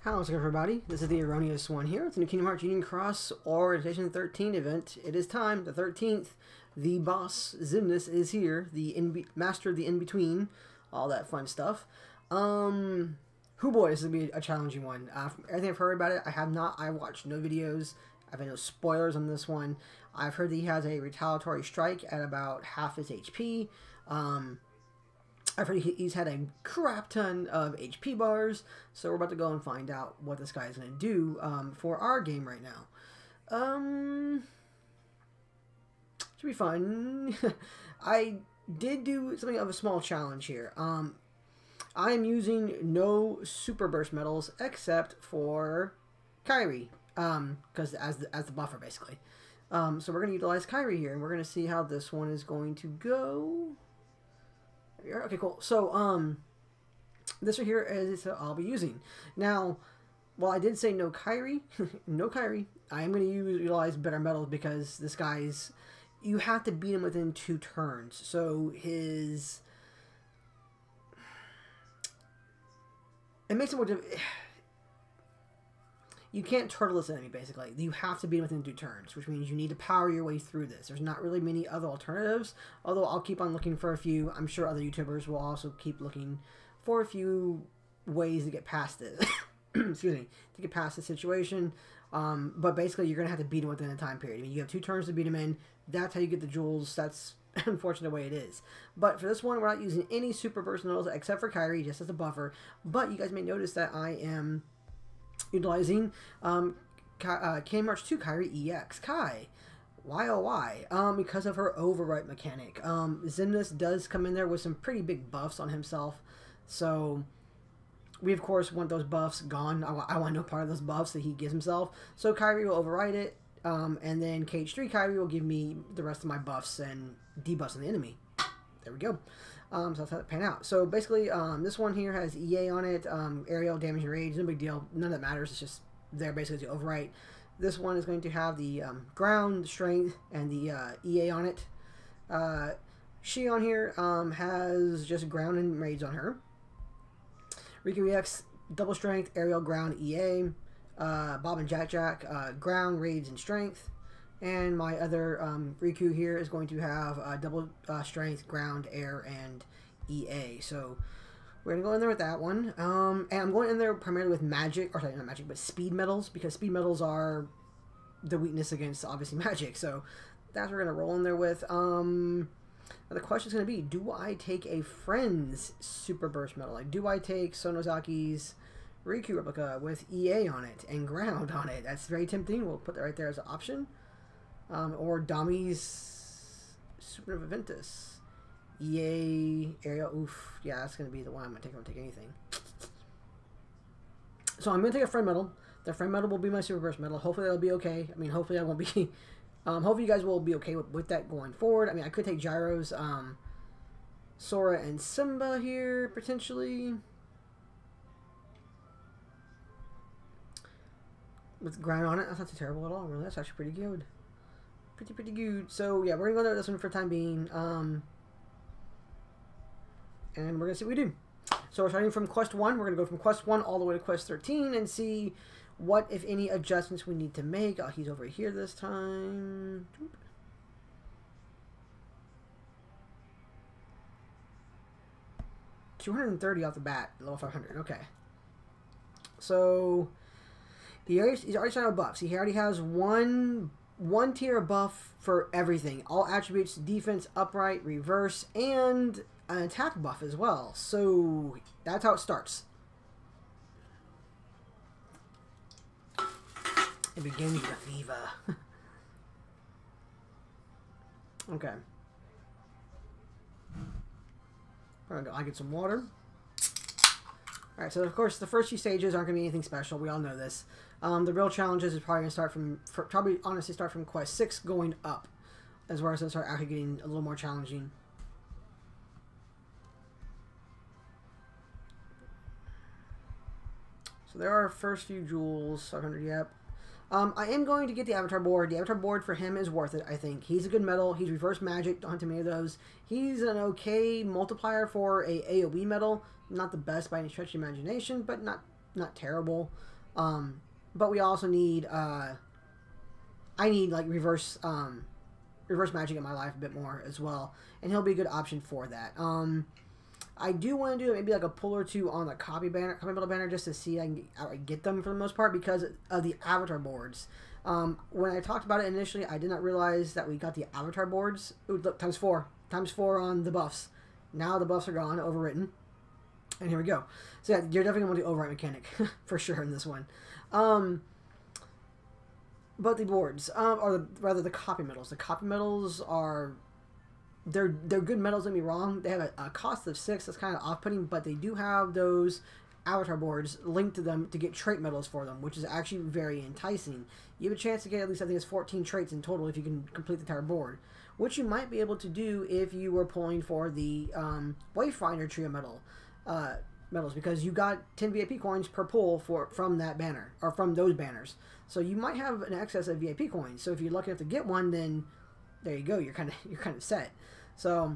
How's it going, everybody? This is the Erroneous One here. It's a new Kingdom Hearts Union Cross Orientation 13 event. It is time, the 13th. The boss, Xemnas, is here. The master of the in-between. All that fun stuff. Boy, this is going to be a challenging one. From everything I've heard about it, I watched no videos. I've had no spoilers on this one. I've heard that he has a retaliatory strike at about half his HP. I've heard he's had a crap ton of HP bars, so we're about to go and find out what this guy is going to do for our game right now. Should be fun. I did do something of a small challenge here. I am using no super burst medals except for Kairi, because as the buffer basically. So we're going to utilize Kairi here, and we're going to see how this one is going to go. Okay, cool. So, this right here is I'll be using. Now, while I did say no Kairi, no Kairi, I am going to utilize better metals because this guy's, you have to beat him within 2 turns. So, it makes it more difficult. You can't turtle this enemy, basically. You have to beat him within 2 turns, which means you need to power your way through this. There's not really many other alternatives, although I'll keep on looking for a few. I'm sure other YouTubers will also keep looking for a few ways to get past it. Excuse me, to get past the situation. But basically, you're going to have to beat him within a time period. I mean, you have 2 turns to beat him in. That's how you get the jewels. That's unfortunate the way it is. But for this one, we're not using any super burst medals except for Kairi, just as a buffer. But you guys may notice that I am utilizing Kingdom Hearts 2 Kairi EX. Kai. Why oh why? Because of her overwrite mechanic. Xemnas does come in there with some pretty big buffs on himself. So we of course want those buffs gone. I want no part of those buffs that he gives himself. So Kairi will overwrite it. And then KH3 Kairi will give me the rest of my buffs and debuffs on the enemy. There we go. So that's how it pan out. So basically, this one here has EA on it, aerial, damage, and rage. No big deal. None of that matters. It's just there basically to overwrite. This one is going to have the ground, strength, and the EA on it. She on here has just ground and rage on her. Riku EX, double strength, aerial, ground, EA. Bob and Jack, ground, rage, and strength. And my other Riku here is going to have double strength, ground, air, and EA. So we're going to go in there with that one. And I'm going in there primarily with magic, or sorry, not magic, but speed medals, because speed medals are the weakness against, obviously, magic. So that's what we're going to roll in there with. Now the question is going to be, do I take a friend's super burst medal? Like, do I take Sonozaki's Riku replica with EA on it and ground on it? That's very tempting. We'll put that right there as an option. Or Dami's Super Ventus. EA Aerial. Oof. Yeah, that's going to be the one I'm going to take. I won't take anything. So I'm going to take a friend medal. The friend medal will be my Super Burst medal. Hopefully that'll be okay. I mean, hopefully I won't be... hopefully you guys will be okay with that going forward. I mean, I could take Gyro's Sora and Simba here, potentially. With ground on it. That's not too terrible at all, really. That's actually pretty good. Pretty good. So yeah, we're gonna go there with this one for the time being, and we're gonna see what we do. So we're starting from quest 1. We're gonna go from quest 1 all the way to quest 13 and see what, if any, adjustments we need to make. Oh, he's over here this time. 230 off the bat, level 500. Okay. So he's already started with buffs. He already has one tier of buff for everything. All attributes, defense, upright, reverse, and an attack buff as well. So that's how it starts. It begins with Viva. Okay. I'll get some water. Alright, so of course the first few stages aren't going to be anything special. We all know this. The real challenges is probably going to start honestly start from quest 6 going up, as where it's going to start actually getting a little more challenging. So there are our first few jewels, 500, yep. I am going to get the Avatar board. The Avatar board for him is worth it, I think. He's a good medal. He's reverse magic. Don't have too many of those. He's an okay multiplier for a AoE medal. Not the best by any stretch of imagination, but not not terrible. But we also need I need like reverse magic in my life a bit more as well, and he'll be a good option for that. I do want to do maybe like a pull or two on the copy metal banner just to see I can get them for the most part because of the avatar boards. When I talked about it initially, I did not realize that we got the avatar boards. Ooh, look, times four on the buffs. Now the buffs are gone, overwritten, and here we go. So yeah, you're definitely going to want the overwrite mechanic for sure in this one. But the boards, or rather the copy metals. The copy metals are they're good metals. Don't get me wrong. They have a cost of 6. That's kind of off-putting, but they do have those avatar boards linked to them to get trait metals for them, which is actually very enticing. You have a chance to get at least, I think it's 14 traits in total if you can complete the entire board, which you might be able to do if you were pulling for the Wayfinder trio metals, because you got 10 VIP coins per pull from that banner, or from those banners. So you might have an excess of VIP coins. So if you're lucky enough to get one, then there you go. You're kind of set. So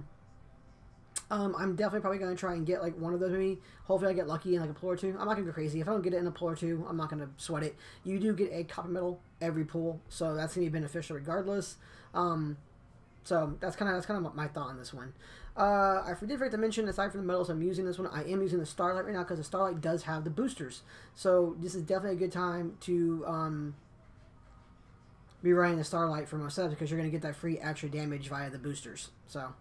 I'm definitely probably going to try and get like one of those maybe. Hopefully I get lucky in like a pull or two. I'm not going to go crazy. If I don't get it in a pull or two, I'm not going to sweat it. You do get a copy metal every pull, so that's going to be beneficial regardless. So that's kind of my thought on this one. I forget to mention, aside from the metals I'm using this one, I am using the Starlight right now because the Starlight does have the boosters. So this is definitely a good time to be running the Starlight for most setups because you're going to get that free extra damage via the boosters. So.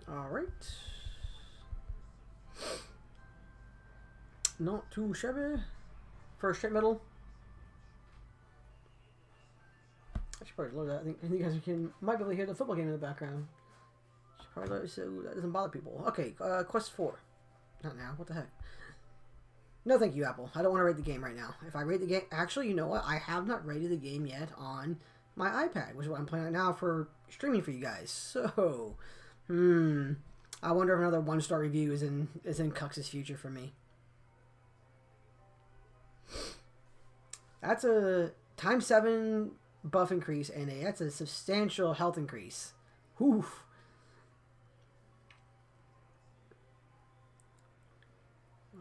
All right. Not too shabby. First straight metal. I should probably load that. I think you guys might be able to hear the football game in the background. Should probably load it so that doesn't bother people. Okay, quest 4. Not now. What the heck? No, thank you, Apple. I don't want to rate the game right now. If I rate the game, actually, you know what? I have not rated the game yet on my iPad, which is what I'm playing right now for streaming for you guys. So, I wonder if another 1-star review is in Cux's future for me. That's a times 7 buff increase, and that's a substantial health increase. Whew.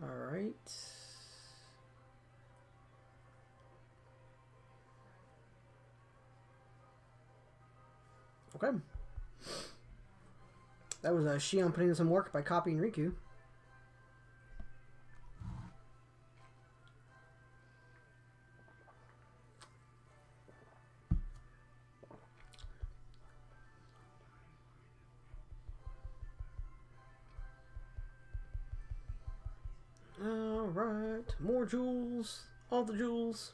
All right. Okay. That was Shion putting in some work by copying Riku. Alright. More jewels. All the jewels.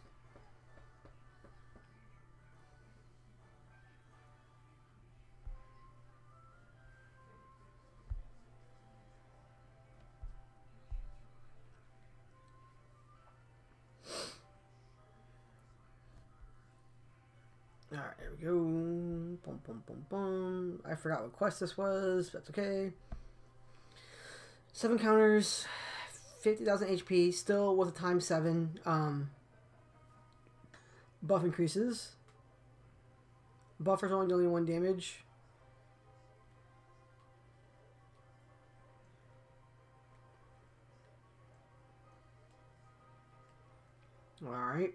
Alright, there we go. Boom, boom, boom, boom. I forgot what quest this was. That's okay. 7 counters. 50,000 HP. Still with a times 7. Buff increases. Buffer's only dealing 1 damage. Alright.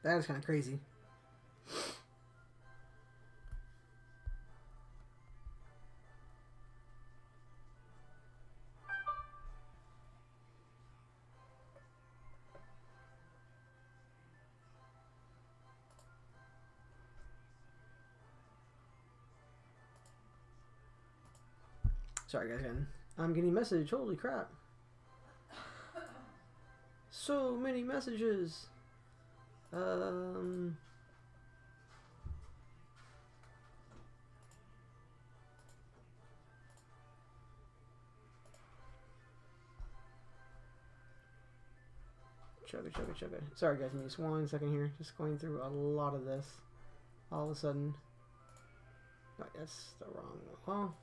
That is kind of crazy. Sorry guys, again. I'm getting a message. Holy crap. So many messages. Chugga. Sorry guys, give me just 1 second here. Just going through a lot of this all of a sudden. No, that's the wrong one. Well,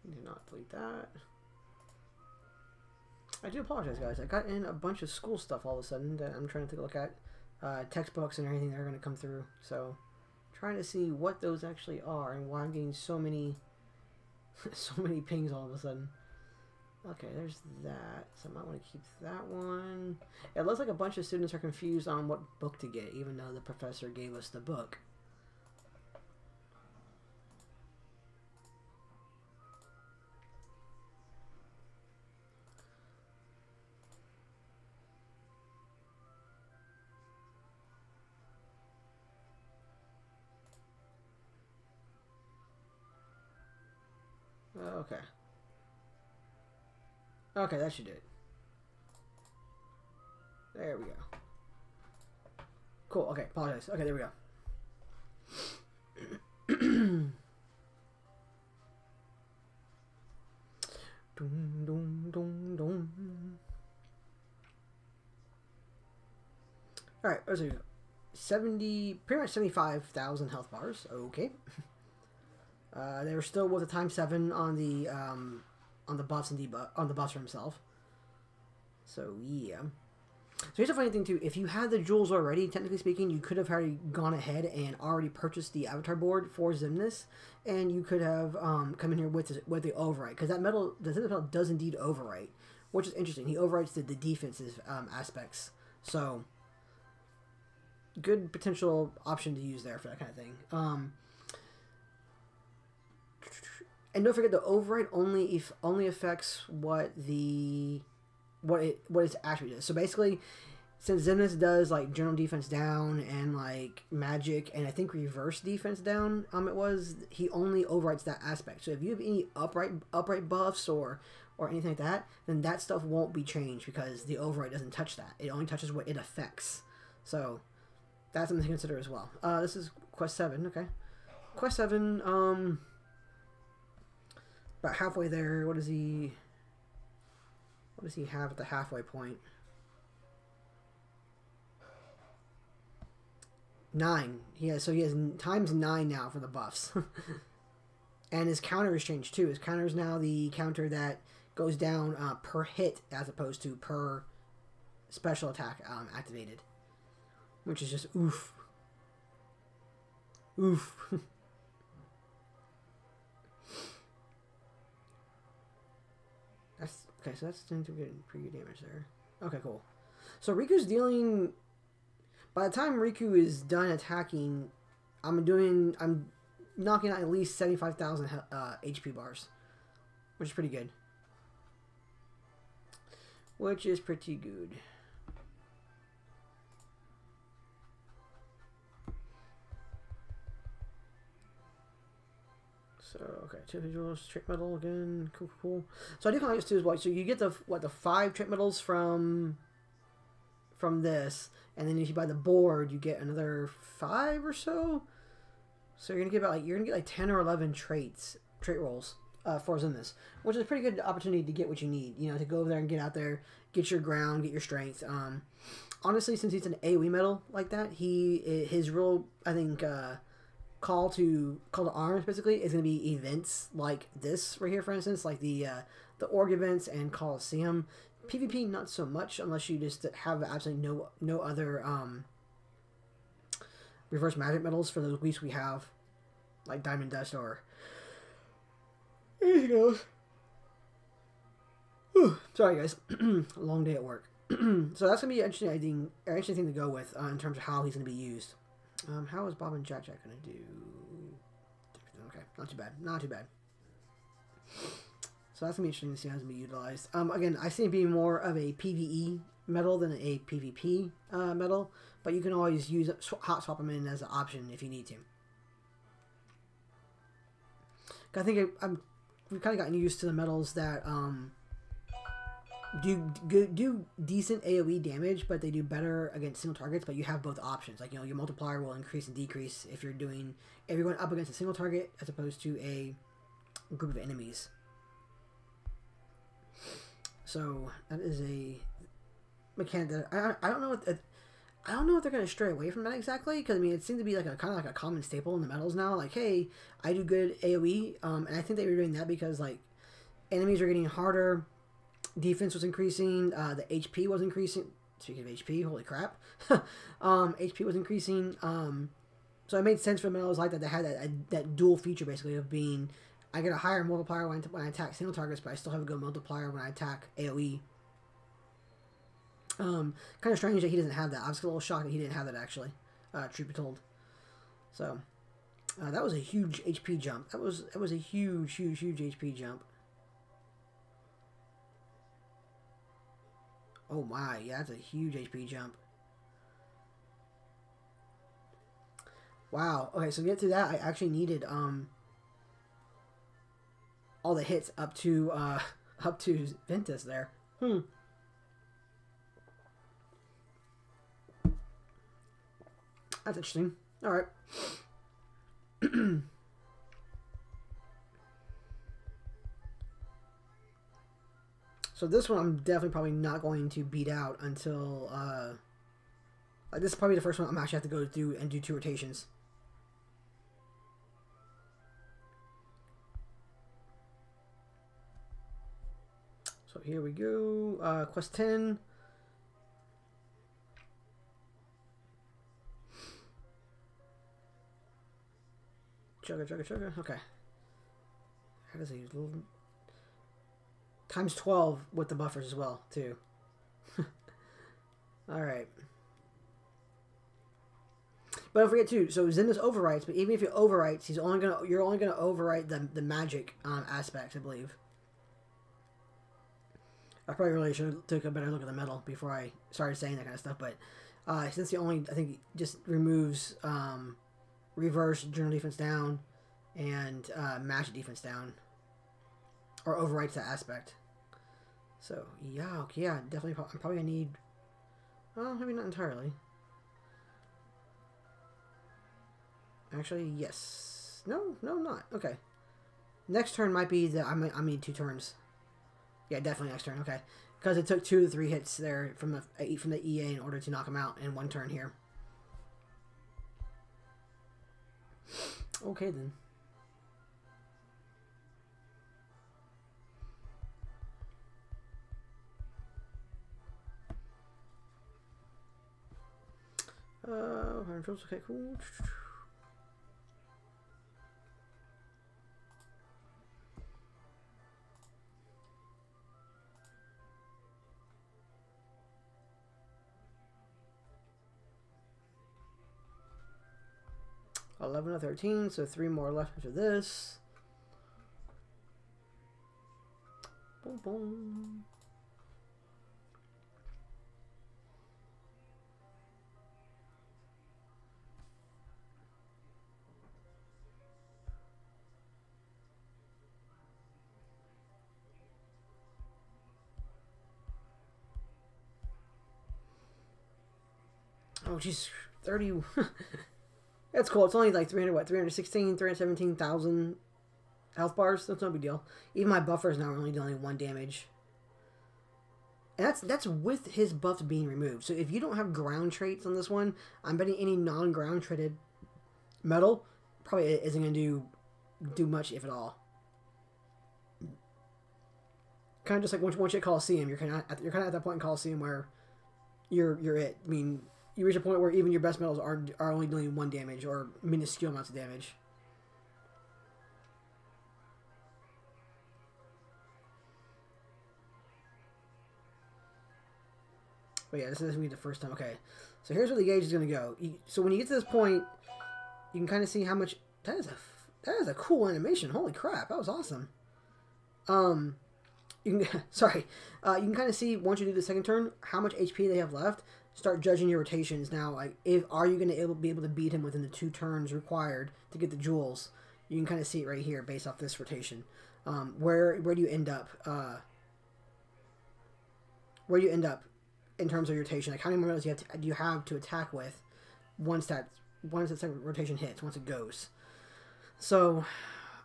do not delete that. I do apologize, guys. I got in a bunch of school stuff all of a sudden that I'm trying to take a look at. Textbooks and everything that are going to come through. So, trying to see what those actually are and why I'm getting so many, so many pings all of a sudden. Okay, there's that. So I might want to keep that one. It looks like a bunch of students are confused on what book to get, even though the professor gave us the book. Okay. Okay, that should do it. There we go. Cool, okay, apologize. Okay, there we go. Dum, dum, dum, dum. Alright, let's see. 70, pretty much 75,000 health bars. Okay. They were still with a ×7 on the buffs and debuff on the buffs for himself. So yeah. So here's the funny thing too. If you had the jewels already, technically speaking, you could have already gone ahead and already purchased the avatar board for Xemnas, and you could have come in here with the overwrite, because that metal, the Xemnas metal, does indeed overwrite, which is interesting. He overwrites the defensive aspects. So good potential option to use there for that kind of thing. And don't forget, the override only affects what its attribute is. So basically, since Xemnas does like general defense down and like magic and I think reverse defense down, he only overwrites that aspect. So if you have any upright buffs or anything like that, then that stuff won't be changed because the override doesn't touch that. It only touches what it affects. So that's something to consider as well. This is quest 7. Okay, quest 7. About halfway there. What does he have at the halfway point? 9. So he has ×9 now for the buffs. And his counter has changed too. His counter is now the counter that goes down per hit as opposed to per special attack activated. Which is just oof. Oof. Okay, so that's doing pretty good damage there. Okay, cool. So Riku's dealing... By the time Riku is done attacking, I'm knocking out at least 75,000 HP bars. Which is pretty good. Which is pretty good. So, okay, 2 visuals, trait metal again, cool. So I do kind of like this too as well. So you get the 5 trait metals from this, and then if you buy the board, you get another 5 or so. So you're gonna get like 10 or 11 trait rolls for Xemnas, which is a pretty good opportunity to get what you need. You know, to go over there and get out there, get your ground, get your strength. Honestly, since he's an AoE metal like that, his real, I think, call to arms basically is going to be events like this right here, for instance, like the org events and Coliseum. PvP not so much, unless you just have absolutely no other reverse magic metals for those weeks we have, like Diamond Dust or anything else. Whew. Sorry guys, long day at work. So that's gonna be an interesting thing to go with in terms of how he's gonna be used. How is Bob and Jack going to do? Okay, not too bad. Not too bad. So that's going to be interesting to see how it's going to be utilized. Again, I see it being more of a PvE metal than a PvP metal, but you can always use hot swap them in as an option if you need to. I think we've kind of gotten used to the metals that do decent AoE damage, but they do better against single targets. But you have both options. Like, you know, your multiplier will increase and decrease if you're going up against a single target as opposed to a group of enemies. So that is a mechanic that I don't know what I don't know if they're going to stray away from that exactly, because I mean it seems to be like a kind of like a common staple in the metals now. Like, hey, I do good AoE, and I think they were doing that because like enemies are getting harder, defense was increasing, the HP was increasing. Speaking of HP, holy crap, HP was increasing. So it made sense for metals like that. They had that dual feature basically of being, I get a higher multiplier when I attack single targets, but I still have a good multiplier when I attack AoE. Kind of strange that he doesn't have that. I was a little shocked that he didn't have that actually. Truth be told. So that was a huge HP jump. That was a huge HP jump. Oh my, yeah, that's a huge HP jump. Wow. Okay, so to get through that, I actually needed all the hits up to Ventus there. That's interesting. All right. So this one I'm definitely probably not going to beat out until like this is probably the first one I'm actually have to go through and do 2 rotations. So here we go. Quest 10. Chugga. Okay. How does he times 12 with the buffers as well, too. Alright. But don't forget too, so Xemnas overwrites, but even if it overwrites, you're only gonna overwrite the magic aspects, I believe. I probably really should have took a better look at the metal before I started saying that kind of stuff, but since he only, I think, just removes reverse general defense down and magic defense down, or overwrites that aspect. So yeah, okay, yeah, definitely. I'm probably gonna need. Well, maybe not entirely. Actually, yes. No, not. Okay. Next turn might be the. I need 2 turns. Yeah, definitely next turn. Okay, because it took 2 to 3 hits there from the EA in order to knock him out in 1 turn here. Okay then. Okay, cool. $11 of 13, so 3 more left after this. Boom, boom. Oh, jeez, 30. That's cool. It's only like 317,000 health bars. That's no big deal. Even my buffers now are only dealing 1 damage. And that's with his buffs being removed. So if you don't have ground traits on this one, I'm betting any non-ground traded metal probably isn't going to do much, if at all. Kind of just like once you hit Coliseum, you're kind of at that point in Coliseum where you're it. I mean, you reach a point where even your best metals are only doing 1 damage or minuscule amounts of damage. But yeah, this is going to be the first time. Okay, so here's where the gauge is going to go. So when you get to this point, you can kind of see how much... That is a cool animation. Holy crap, that was awesome. You can sorry. You can kind of see once you do the second turn how much HP they have left. Start judging your rotations now. Like, are you going to be able to beat him within the 2 turns required to get the jewels? You can kind of see it right here based off this rotation. Where do you end up? where you end up in terms of your rotation. Like how many more medals do you have to attack with once that second rotation hits, once it goes. So,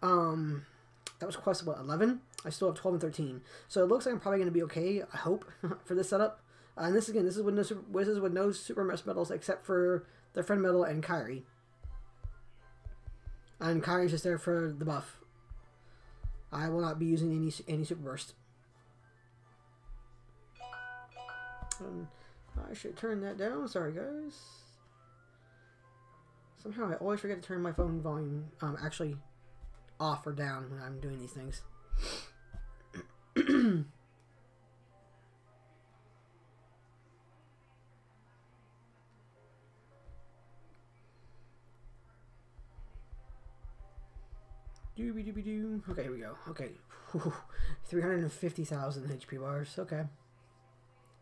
that was quest, what, 11? I still have 12 and 13. So it looks like I'm probably going to be okay, I hope, for this setup. And this is with no super medals except for the friend medal and Kairi. And Kairi's just there for the buff. I will not be using any super burst. I should turn that down. Sorry, guys. Somehow I always forget to turn my phone volume actually off or down when I'm doing these things. Dooby-dooby-doo. Okay, here we go. Okay. 350,000 HP bars. Okay.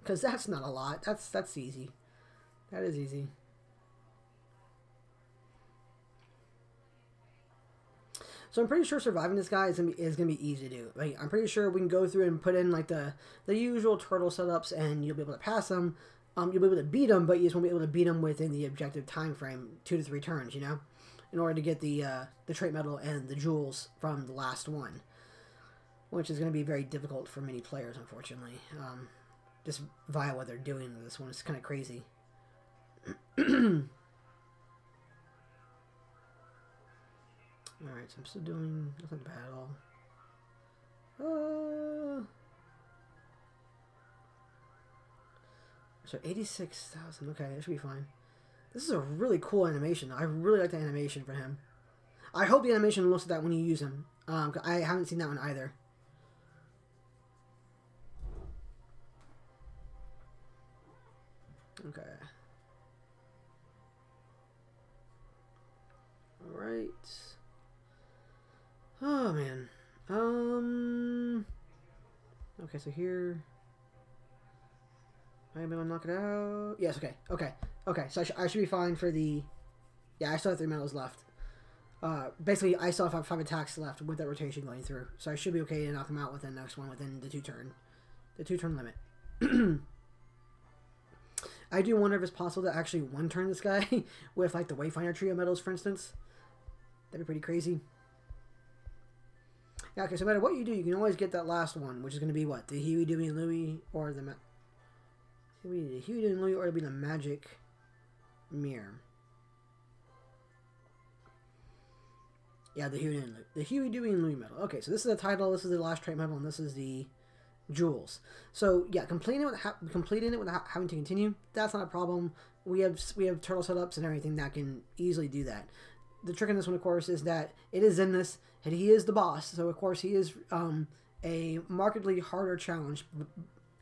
Because that's not a lot. That's easy. That is easy. So I'm pretty sure surviving this guy is gonna be easy to do. Like I'm pretty sure we can go through and put in like the usual turtle setups, and you'll be able to pass them. You'll be able to beat them, but you just won't be able to beat them within the objective time frame, 2 to 3 turns. You know, in order to get the trait medal and the jewels from the last one, which is going to be very difficult for many players, unfortunately. Just via what they're doing with this one, it's kind of crazy. Alright, so I'm still doing nothing bad at all. So 86,000. Okay, that should be fine. This is a really cool animation. I really like the animation for him. I hope the animation looks like that when you use him. I haven't seen that one either. Okay. Alright. Oh, man. Okay, so here... I'm able to knock it out. Yes, okay. Okay, so I should be fine for the... Yeah, I still have 3 medals left. Basically, I still have 5 attacks left with that rotation going through. So I should be okay to knock him out within the next one, within the 2-turn limit. I do wonder if it's possible to actually 1-turn this guy with, like, the Wayfinder Trio medals, for instance. That'd be pretty crazy. Yeah, okay, so no matter what you do, you can always get that last one, which is going to be what? The Huey, Dewey, and Louie, or the... Huey, Dewey, and Louie, or it'll be the Magic Mirror. Yeah, the Huey, Dewey, and Louie medal. Okay, so this is the title, this is the last trait medal, and this is the jewels. So yeah, completing it without having to continue, that's not a problem. We have turtle setups and everything that can easily do that. The trick in this one, of course, is that it is Xemnas, and he is the boss. So of course he is a markedly harder challenge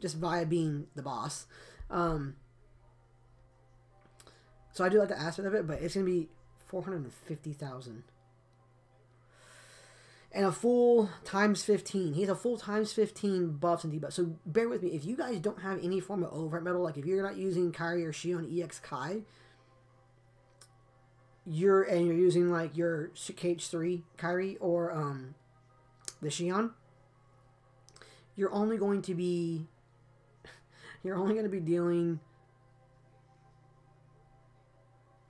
just via being the boss. So I do like the aspect of it, but it's gonna be 450,000. And a full times 15. He has a full times 15 buffs and debuffs. So bear with me. If you guys don't have any form of override medal, like if you're not using Kairi or Shion EX Kai, you're using like your KH3 Kairi or the Shion, you're only going to be dealing.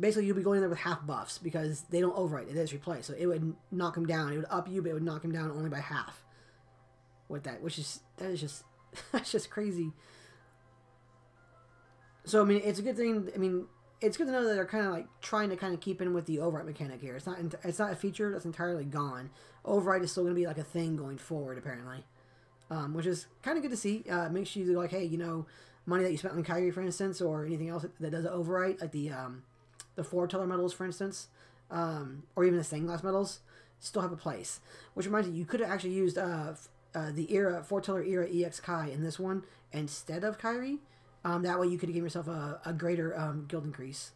Basically, you'll be going in there with half buffs because they don't overwrite. It is replay. So it would knock him down. It would up you, but it would knock him down only by half with that, that's just crazy. So, I mean, it's a good thing. I mean, it's good to know that they're kind of like trying to kind of keep in with the overwrite mechanic here. It's not a feature that's entirely gone. Overwrite is still going to be like a thing going forward, apparently, which is kind of good to see. Makes you like, hey, you know, money that you spent on Kairi, for instance, or anything else that does overwrite, like the foreteller medals, for instance, or even the stained glass medals, still have a place. Which reminds me, you could have actually used the foreteller era EX Kai in this one instead of Kairi. That way you could have given yourself a greater guild increase.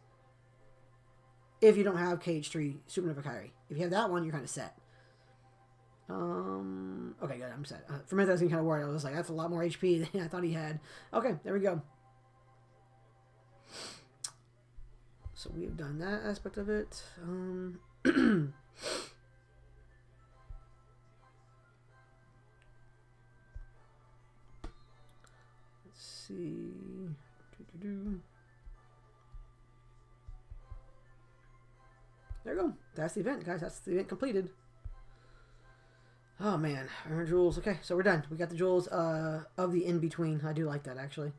If you don't have KH3 Supernova Kairi. If you have that one, you're kind of set. Okay, good, I'm set. For a minute I was getting kind of worried. I was like, that's a lot more HP than I thought he had. Okay, there we go. So we have done that aspect of it. Let's see. There you go. That's the event, guys. That's the event completed. Oh man, earn jewels. Okay, so we're done. We got the jewels of the in between. I do like that actually.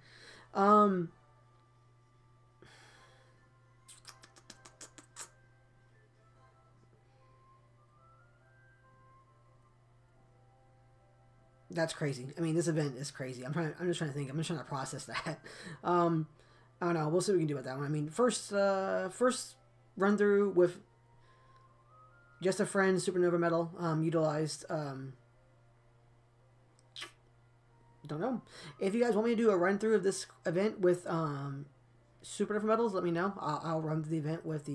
That's crazy. I mean, this event is crazy. I'm just trying to think. I'm just trying to process that. I don't know. We'll see what we can do with that one. I mean, first run through with just a friend supernova medal utilized. Don't know. If you guys want me to do a run through of this event with supernova medals, let me know. I'll run through the event with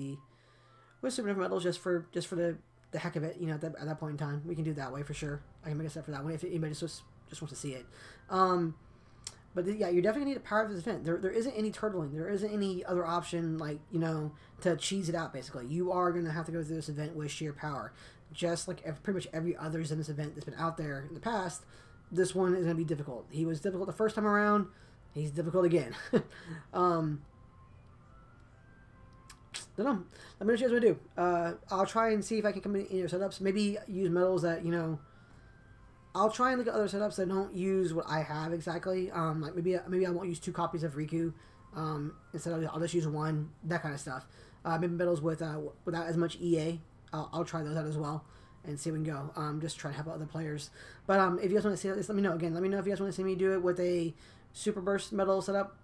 supernova medals just for the heck of it. You know, at that point in time, we can do it that way for sure. I can make a step for that one if anybody just wants to see it. But yeah, you're definitely gonna need to power up this event. There isn't any turtling. There isn't any other option, like, you know, to cheese it out. Basically, you are gonna have to go through this event with sheer power, just like pretty much every other Xemnas event that's been out there in the past. This one is gonna be difficult. He was difficult the first time around. He's difficult again. Don't know. Let me know what you guys want to do. I'll try and see if I can come in your setups. Maybe use medals that, you know. I'll try and look at other setups that don't use what I have exactly. Like maybe I won't use 2 copies of Riku. Instead I'll just use 1. That kind of stuff. Maybe medals without as much EA. I'll try those out as well and see if we can go. Just try to help other players. But if you guys want to see this, let me know. Again, let me know if you guys want to see me do it with a Super Burst medal setup,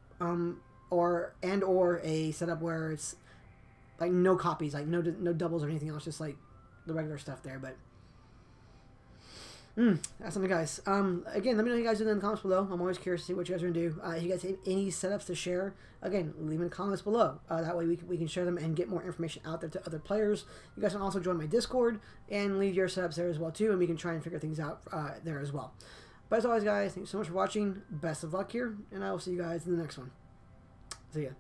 or a setup where it's like no copies, like no doubles or anything else, just like the regular stuff there. But that's something, guys. Again, let me know what you guys do in the comments below. I'm always curious to see what you guys are gonna do. If you guys have any setups to share, again, leave in the comments below. That way we can share them and get more information out there to other players. You guys can also join my Discord and leave your setups there as well too, and we can try and figure things out there as well. But as always, guys, thank you so much for watching. Best of luck here, and I will see you guys in the next one. See ya.